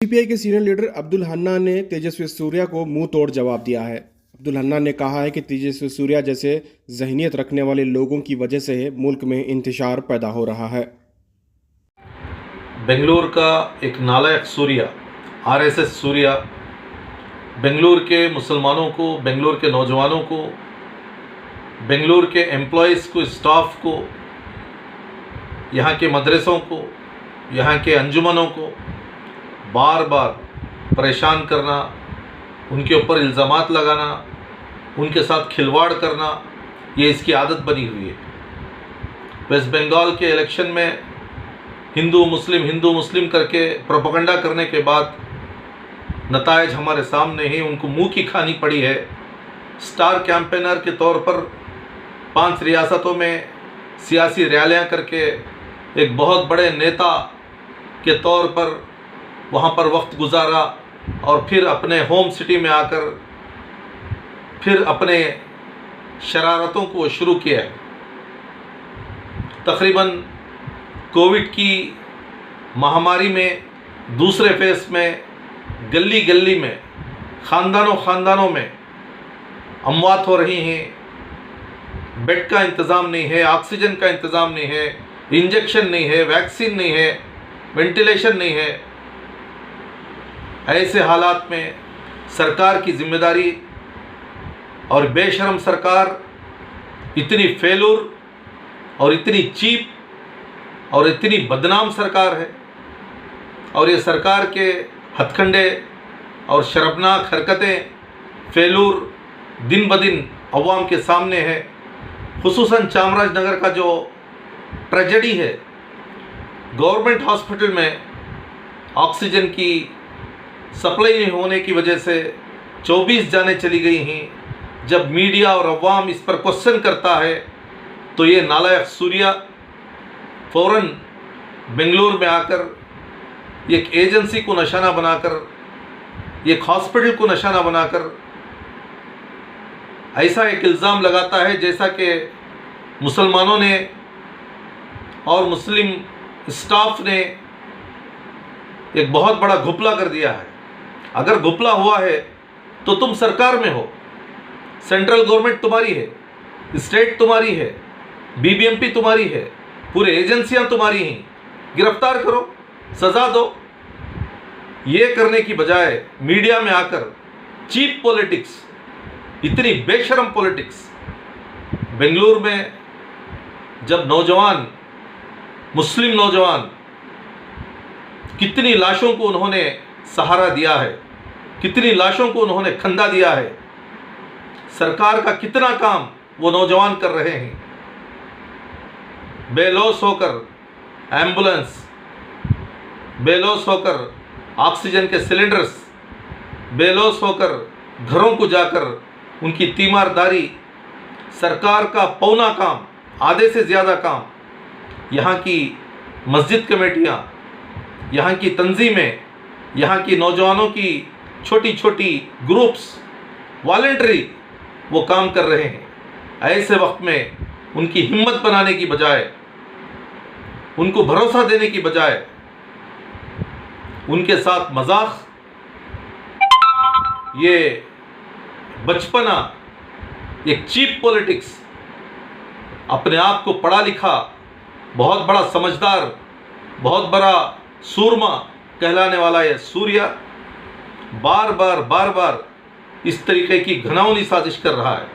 CPI के senior leader Abdul हन्ना ने तेजस्वी सूर्या को मुंह तोड़ जवाब दिया है। अब्दुल हन्ना ने कहा है कि तेजस्वी सूर्या जैसे ज़हनियत रखने वाले लोगों की वजह से मुल्क में इंतशार पैदा हो रहा है। बेंगलुरु का एक नालायक सूर्या, आरएसएस सूर्या, बेंगलुरु के मुसलमानों को, बेंगलुरु के नौजवानों को, बेंगलुरु के एम्प्लॉयज़ को, स्टाफ को, यहाँ के मदरसों को, यहाँ के अंजुमनों को बार बार परेशान करना, उनके ऊपर इल्ज़ामात लगाना, उनके साथ खिलवाड़ करना, ये इसकी आदत बनी हुई है। वेस्ट बंगाल के इलेक्शन में हिंदू मुस्लिम करके प्रोपेगेंडा करने के बाद नतायज हमारे सामने ही, उनको मुंह की खानी पड़ी है। स्टार कैंपेनर के तौर पर 5 रियासतों में सियासी रैलियां करके एक बहुत बड़े नेता के तौर पर वहाँ पर वक्त गुजारा और फिर अपने होम सिटी में आकर फिर अपने शरारतों को शुरू किया है। तकरीबन कोविड की महामारी में दूसरे फेस में गली गली में, ख़ानदानों में अमवात हो रही हैं। बेड का इंतज़ाम नहीं है, ऑक्सीजन का इंतज़ाम नहीं है, इंजेक्शन नहीं है, वैक्सीन नहीं है, वेंटिलेशन नहीं है। ऐसे हालात में सरकार की जिम्मेदारी और बेशरम सरकार इतनी फेलूर और इतनी चीप और इतनी बदनाम सरकार है, और ये सरकार के हथकंडे और शर्मनाक हरकतें, फेलूर दिन ब दिन अवाम के सामने है। खुसूसन चामराजनगर का जो ट्रेजेडी है, गवर्नमेंट हॉस्पिटल में ऑक्सीजन की सप्लाई नहीं होने की वजह से 24 जानें चली गई हैं। जब मीडिया और अवाम इस पर क्वेश्चन करता है तो ये नालायक सूर्या फ़ौरन बेंगलुरु में आकर एक एजेंसी को निशाना बनाकर, एक हॉस्पिटल को निशाना बनाकर ऐसा एक इल्ज़ाम लगाता है जैसा कि मुसलमानों ने और मुस्लिम स्टाफ ने एक बहुत बड़ा घपला कर दिया है। अगर घपला हुआ है तो तुम सरकार में हो, सेंट्रल गवर्नमेंट तुम्हारी है, स्टेट तुम्हारी है, बीबीएमपी तुम्हारी है, पूरे एजेंसियां तुम्हारी हैं, गिरफ्तार करो, सज़ा दो। ये करने की बजाय मीडिया में आकर चीप पॉलिटिक्स, इतनी बेशरम पॉलिटिक्स। बेंगलुरु में जब नौजवान, मुस्लिम नौजवान, कितनी लाशों को उन्होंने सहारा दिया है, कितनी लाशों को उन्होंने खंदा दिया है, सरकार का कितना काम वो नौजवान कर रहे हैं। बेलौस होकर एम्बुलेंस, बेलौस होकर ऑक्सीजन के सिलेंडर्स, बेलौस होकर घरों को जाकर उनकी तीमारदारी, सरकार का पौना काम, आधे से ज़्यादा काम, यहाँ की मस्जिद कमेटियाँ, यहाँ की तंजीमें, यहाँ की नौजवानों की छोटी छोटी ग्रुप्स, वॉलंटरी वो काम कर रहे हैं। ऐसे वक्त में उनकी हिम्मत बनाने की बजाय, उनको भरोसा देने की बजाय उनके साथ मजाक, ये बचपना, एक चीप पॉलिटिक्स, अपने आप को पढ़ा लिखा, बहुत बड़ा समझदार, बहुत बड़ा सूरमा कहलाने वाला ये सूर्या बार बार इस तरीके की घिनौनी साजिश कर रहा है।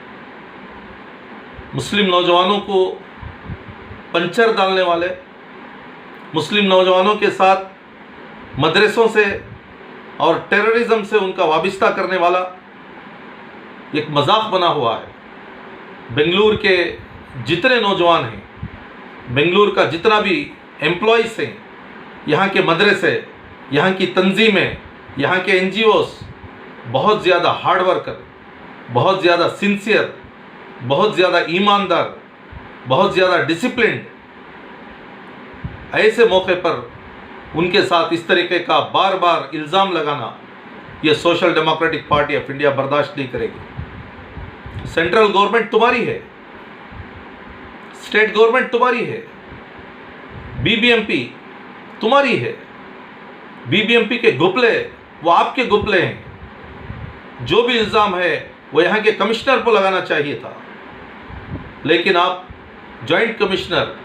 मुस्लिम नौजवानों को पंचर डालने वाले, मुस्लिम नौजवानों के साथ मदरसों से और टेररिज्म से उनका वाबिस्ता करने वाला एक मजाक बना हुआ है। बेंगलुरु के जितने नौजवान हैं, बेंगलुरु का जितना भी एम्प्लॉइज़ हैं, यहाँ के मदरसे, यहाँ की तंजीमें, यहाँ के एनजीओस बहुत ज़्यादा हार्ड वर्कर, बहुत ज़्यादा सिंसियर, बहुत ज़्यादा ईमानदार, बहुत ज़्यादा डिसिप्लिन्ड। ऐसे मौके पर उनके साथ इस तरीके का बार बार इल्ज़ाम लगाना ये social democratic party of India बर्दाश्त नहीं करेगी। सेंट्रल गवर्नमेंट तुम्हारी है, स्टेट गवर्नमेंट तुम्हारी है, बीबीएमपी तुम्हारी है, बीबीएमपी के घुपले वो आपके घुपले हैं। जो भी इल्ज़ाम है वो यहाँ के कमिश्नर को लगाना चाहिए था, लेकिन आप जॉइंट कमिश्नर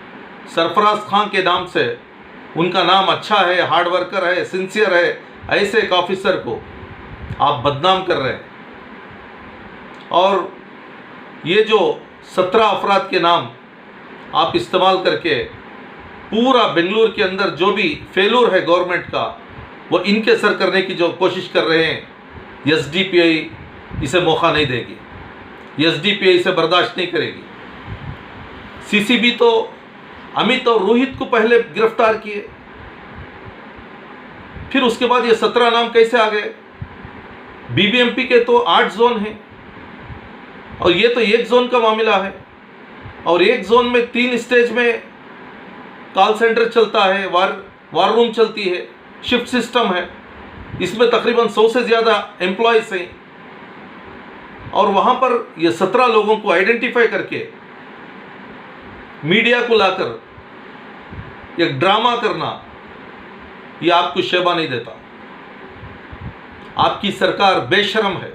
सरफराज खान के नाम से, उनका नाम अच्छा है, हार्ड वर्कर है, सिंसियर है, ऐसे एक ऑफिसर को आप बदनाम कर रहे हैं। और ये जो 17 अफराद के नाम आप इस्तेमाल करके पूरा बेंगलुरु के अंदर जो भी फेलूर है गवर्नमेंट का, वो इनके सर करने की जो कोशिश कर रहे हैं, एसडीपीआई इसे मौका नहीं देगी, एसडीपीआई इसे बर्दाश्त नहीं करेगी। सीसीबी तो अमित और रोहित को पहले गिरफ्तार किए, फिर उसके बाद ये 17 नाम कैसे आ गए? बीबीएमपी के तो 8 जोन हैं और ये तो एक जोन का मामला है, और एक जोन में 3 स्टेज में कॉल सेंटर चलता है, वार रूम चलती है, शिफ्ट सिस्टम है, इसमें तकरीबन 100 से ज़्यादा एम्प्लॉयज़ हैं, और वहाँ पर ये 17 लोगों को आइडेंटिफाई करके मीडिया को लाकर एक ड्रामा करना, ये आपको शोभा नहीं देता। आपकी सरकार बेशर्म है।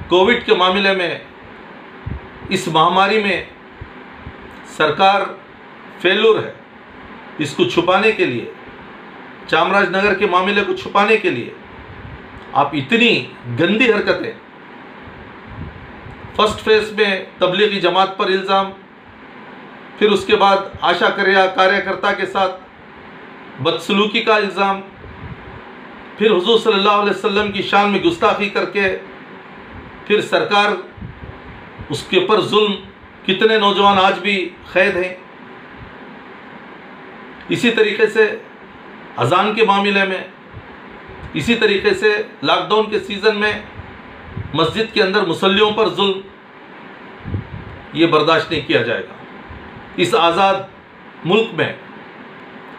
कोविड के मामले में, इस महामारी में सरकार फेलूर है। इसको छुपाने के लिए, चामराजनगर के मामले को छुपाने के लिए आप इतनी गंदी हरकतें, फर्स्ट फेज में तबलीगी जमात पर इल्ज़ाम, फिर उसके बाद आशा कार्यकर्ता के साथ बदसलूकी का इल्ज़ाम, फिर हुजूर सल्लल्लाहु अलैहि वसल्लम की शान में गुस्ताखी करके फिर सरकार उसके ऊपर जुल्म, कितने नौजवान आज भी कैद हैं। इसी तरीके से अजान के मामले में, इसी तरीके से लॉकडाउन के सीज़न में मस्जिद के अंदर मुसल्लियों पर जुल्म, ये बर्दाश्त नहीं किया जाएगा। इस आज़ाद मुल्क में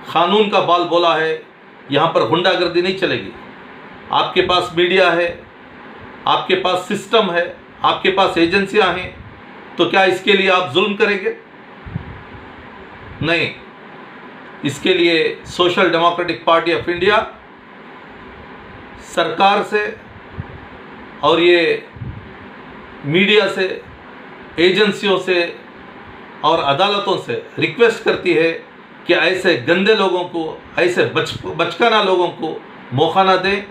क़ानून का बाल बोला है, यहाँ पर गुंडागर्दी नहीं चलेगी। आपके पास मीडिया है, आपके पास सिस्टम है, आपके पास एजेंसियाँ हैं, तो क्या इसके लिए आप जुल्म करेंगे? नहीं। इसके लिए social democratic party of India सरकार से और ये मीडिया से, एजेंसियों से और अदालतों से रिक्वेस्ट करती है कि ऐसे गंदे लोगों को, ऐसे बचकाना लोगों को मौका ना दें।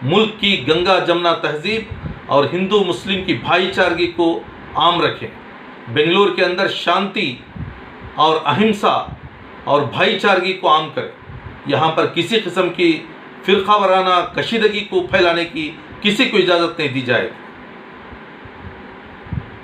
मुल्क की गंगा जमुना तहजीब और हिंदू मुस्लिम की भाईचारगी को आम रखें। बेंगलुरु के अंदर शांति और अहिंसा और भाईचारगी को आम करें। यहाँ पर किसी किस्म की फ़िरक़ा वाराना कशीदगी को फैलाने की किसी को इजाज़त नहीं दी जाएगी।